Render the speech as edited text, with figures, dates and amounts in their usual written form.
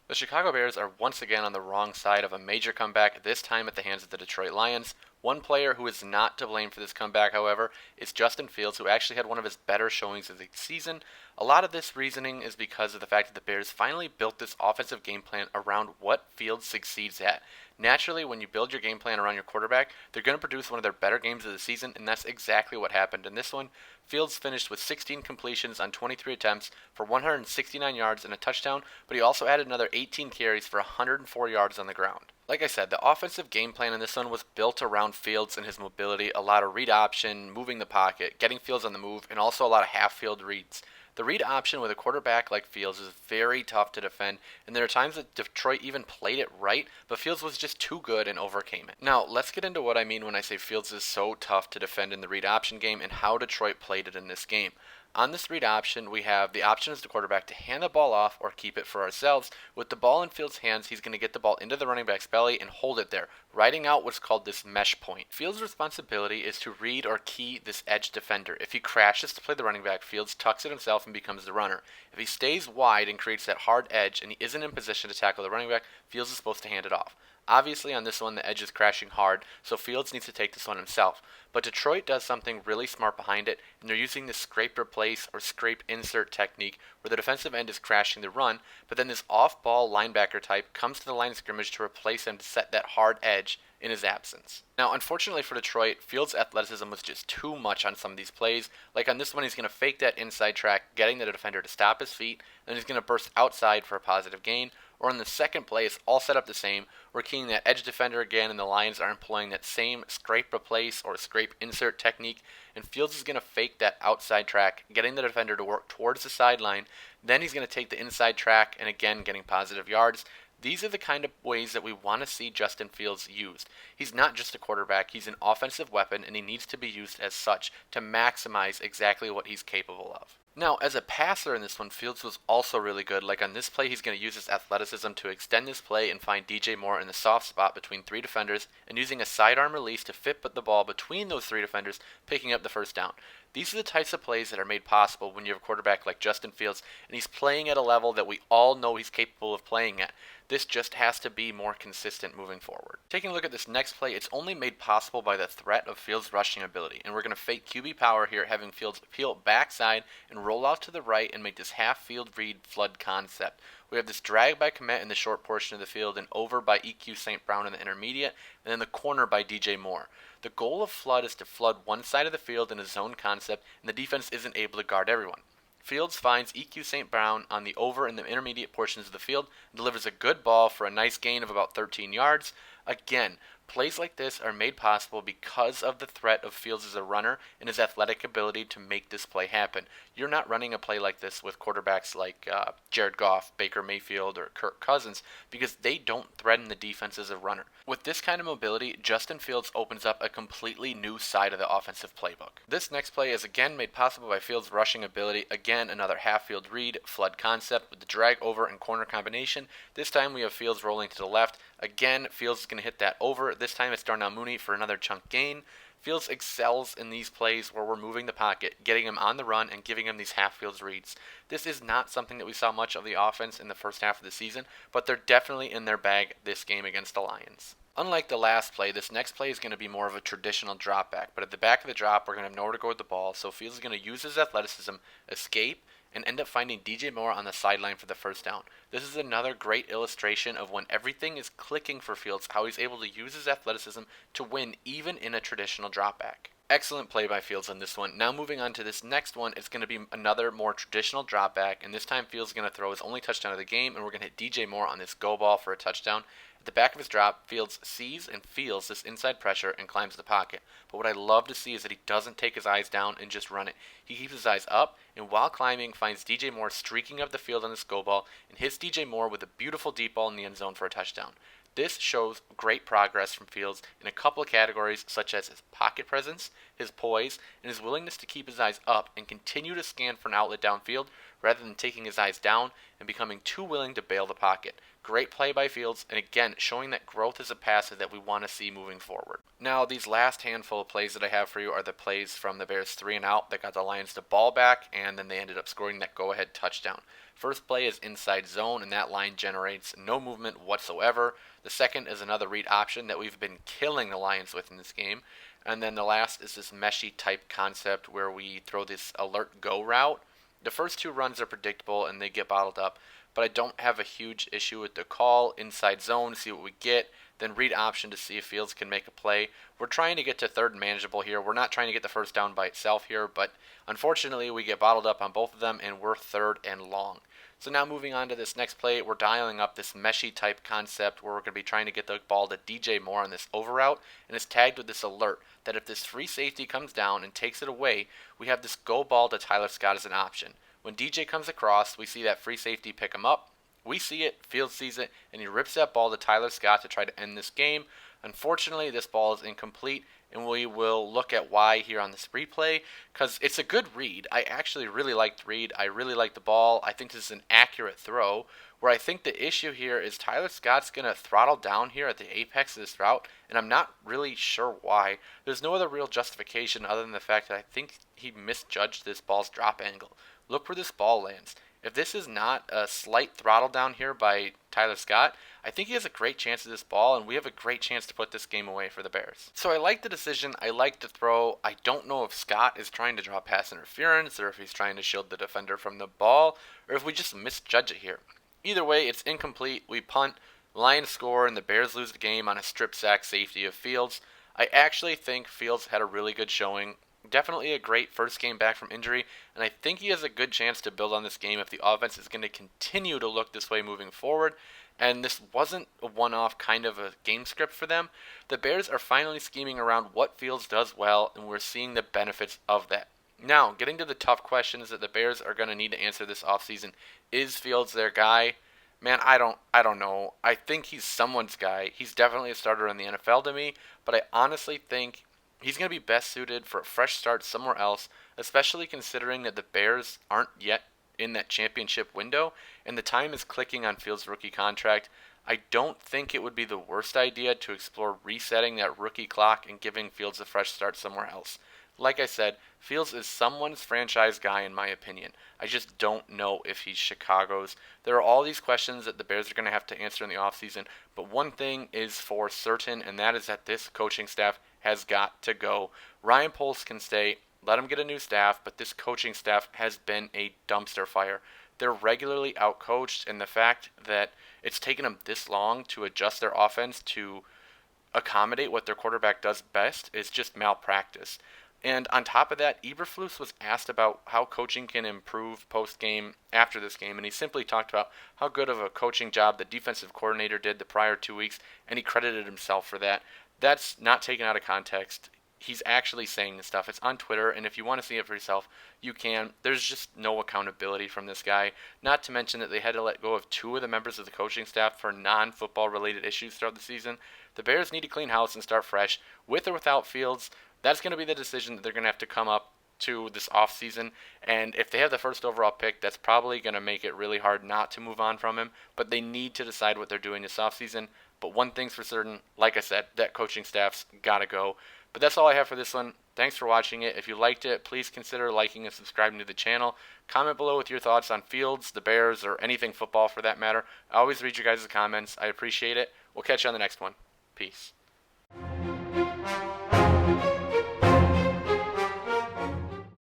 The Chicago Bears are once again on the wrong side of a major comeback, this time at the hands of the Detroit Lions. One player who is not to blame for this comeback, however, is Justin Fields, who actually had one of his better showings of the season. A lot of this reasoning is because of the fact that the Bears finally built this offensive game plan around what Fields succeeds at. Naturally, when you build your game plan around your quarterback, they're going to produce one of their better games of the season, and that's exactly what happened in this one. Fields finished with 16 completions on 23 attempts for 169 yards and a touchdown, but he also added another 18 carries for 104 yards on the ground. Like I said, the offensive game plan in this one was built around Fields and his mobility, a lot of read option, moving the pocket, getting Fields on the move, and also a lot of half-field reads. The read option with a quarterback like Fields is very tough to defend, and there are times that Detroit even played it right, but Fields was just too good and overcame it. Now, let's get into what I mean when I say Fields is so tough to defend in the read option game and how Detroit played it in this game. On this read option, we have the option as the quarterback to hand the ball off or keep it for ourselves. With the ball in Fields' hands, he's going to get the ball into the running back's belly and hold it there, riding out what's called this mesh point. Fields' responsibility is to read or key this edge defender. If he crashes to play the running back, Fields tucks it himself and becomes the runner. If he stays wide and creates that hard edge and he isn't in position to tackle the running back, Fields is supposed to hand it off. Obviously, on this one, the edge is crashing hard, so Fields needs to take this one himself. But Detroit does something really smart behind it, and they're using this scrape replace or scrape insert technique where the defensive end is crashing the run, but then this off-ball linebacker type comes to the line of scrimmage to replace him to set that hard edge in his absence. Now, unfortunately for Detroit, Fields' athleticism was just too much on some of these plays. Like on this one, he's going to fake that inside track, getting the defender to stop his feet, then he's going to burst outside for a positive gain. Or in the second play, it's all set up the same. We're keying that edge defender again, and the Lions are employing that same scrape replace or scrape insert technique. And Fields is going to fake that outside track, getting the defender to work towards the sideline. Then he's going to take the inside track, and again, getting positive yards. These are the kind of ways that we want to see Justin Fields used. He's not just a quarterback, he's an offensive weapon, and he needs to be used as such to maximize exactly what he's capable of. Now, as a passer in this one, Fields was also really good. Like on this play, he's going to use his athleticism to extend this play and find DJ Moore in the soft spot between three defenders, and using a sidearm release to fit the ball between those three defenders, picking up the first down. These are the types of plays that are made possible when you have a quarterback like Justin Fields, and he's playing at a level that we all know he's capable of playing at. This just has to be more consistent moving forward. Taking a look at this next play, it's only made possible by the threat of Fields' rushing ability, and we're going to fake QB power here, having Fields peel backside and roll out to the right and make this half-field read flood concept. We have this drag by Komet in the short portion of the field and over by EQ St. Brown in the intermediate, and then the corner by DJ Moore. The goal of flood is to flood one side of the field in a zone concept, and the defense isn't able to guard everyone. Fields finds EQ St. Brown on the over and the intermediate portions of the field and delivers a good ball for a nice gain of about 13 yards. Again, plays like this are made possible because of the threat of Fields as a runner and his athletic ability to make this play happen. You're not running a play like this with quarterbacks like Jared Goff, Baker Mayfield, or Kirk Cousins because they don't threaten the defense as a runner. With this kind of mobility, Justin Fields opens up a completely new side of the offensive playbook. This next play is again made possible by Fields' rushing ability. Again, another half-field read, flood concept with the drag over and corner combination. This time we have Fields rolling to the left. Again, Fields is going to hit that over. This time it's Darnell Mooney for another chunk gain. Fields excels in these plays where we're moving the pocket, getting him on the run, and giving him these half-field reads. This is not something that we saw much of the offense in the first half of the season, but they're definitely in their bag this game against the Lions. Unlike the last play, this next play is going to be more of a traditional drop back, but at the back of the drop, we're going to have nowhere to go with the ball, so Fields is going to use his athleticism, escape, and end up finding DJ Moore on the sideline for the first down. This is another great illustration of when everything is clicking for Fields, how he's able to use his athleticism to win even in a traditional dropback. Excellent play by Fields on this one. Now moving on to this next one, it's going to be another more traditional dropback, and this time Fields is going to throw his only touchdown of the game, and we're going to hit DJ Moore on this go ball for a touchdown. At the back of his drop, Fields sees and feels this inside pressure and climbs the pocket. But what I love to see is that he doesn't take his eyes down and just run it. He keeps his eyes up, and while climbing, finds DJ Moore streaking up the field on this go ball, and hits DJ Moore with a beautiful deep ball in the end zone for a touchdown. This shows great progress from Fields in a couple of categories, such as his pocket presence, his poise, and his willingness to keep his eyes up and continue to scan for an outlet downfield rather than taking his eyes down and becoming too willing to bail the pocket. great play by Fields, and again, showing that growth is a passer that we want to see moving forward. Now, these last handful of plays that I have for you are the plays from the Bears 3 and out that got the Lions the ball back, and then they ended up scoring that go-ahead touchdown. First play is inside zone, and that line generates no movement whatsoever. The second is another read option that we've been killing the Lions with in this game. And then the last is this meshy type concept where we throw this alert go route. The first two runs are predictable and they get bottled up, but I don't have a huge issue with the call, inside zone, see what we get, then read option to see if Fields can make a play. We're trying to get to third and manageable here. We're not trying to get the first down by itself here, but unfortunately we get bottled up on both of them and we're third and long. So now moving on to this next play, we're dialing up this meshy type concept where we're going to be trying to get the ball to DJ Moore on this over route, and it's tagged with this alert that if this free safety comes down and takes it away, we have this go ball to Tyler Scott as an option. When DJ comes across, we see that free safety pick him up. We see it, Fields sees it, and he rips that ball to Tyler Scott to try to end this game. Unfortunately, this ball is incomplete, and we will look at why here on this replay, because it's a good read. I actually really like the read. I really like the ball. I think this is an accurate throw. Where I think the issue here is Tyler Scott's going to throttle down here at the apex of this route, and I'm not really sure why. There's no other real justification other than the fact that I think he misjudged this ball's drop angle. Look where this ball lands. If this is not a slight throttle down here by Tyler Scott, I think he has a great chance of this ball, and we have a great chance to put this game away for the Bears. So I like the decision. I like the throw. I don't know if Scott is trying to draw pass interference or if he's trying to shield the defender from the ball or if we just misjudge it here. Either way, it's incomplete. We punt, Lions score, and the Bears lose the game on a strip sack safety of Fields. I actually think Fields had a really good showing. Definitely a great first game back from injury, and I think he has a good chance to build on this game if the offense is going to continue to look this way moving forward. And this wasn't a one-off kind of a game script for them. The Bears are finally scheming around what Fields does well, and we're seeing the benefits of that. Now, getting to the tough questions that the Bears are going to need to answer this offseason. Is Fields their guy? Man, I don't know. I think he's someone's guy. He's definitely a starter in the NFL to me, but I honestly think he's going to be best suited for a fresh start somewhere else, especially considering that the Bears aren't yet in that championship window, and the time is clicking on Fields' rookie contract. I don't think it would be the worst idea to explore resetting that rookie clock and giving Fields a fresh start somewhere else. Like I said, Fields is someone's franchise guy in my opinion. I just don't know if he's Chicago's. There are all these questions that the Bears are going to have to answer in the offseason, but one thing is for certain, and that is that this coaching staff has got to go. Ryan Poles can stay. Let him get a new staff, but this coaching staff has been a dumpster fire. They're regularly outcoached, and the fact that it's taken them this long to adjust their offense to accommodate what their quarterback does best is just malpractice. And on top of that, Eberflus was asked about how coaching can improve post-game after this game, and he simply talked about how good of a coaching job the defensive coordinator did the prior 2 weeks, and he credited himself for that. That's not taken out of context. He's actually saying this stuff. It's on Twitter, and if you want to see it for yourself, you can. There's just no accountability from this guy. Not to mention that they had to let go of 2 of the members of the coaching staff for non-football related issues throughout the season. The Bears need to clean house and start fresh, with or without Fields. That's going to be the decision that they're going to have to come up to this offseason. And if they have the first overall pick, that's probably going to make it really hard not to move on from him. But they need to decide what they're doing this offseason. But one thing's for certain, like I said, that coaching staff's got to go. But that's all I have for this one. Thanks for watching it. If you liked it, please consider liking and subscribing to the channel. Comment below with your thoughts on Fields, the Bears, or anything football for that matter. I always read your guys' comments. I appreciate it. We'll catch you on the next one. Peace.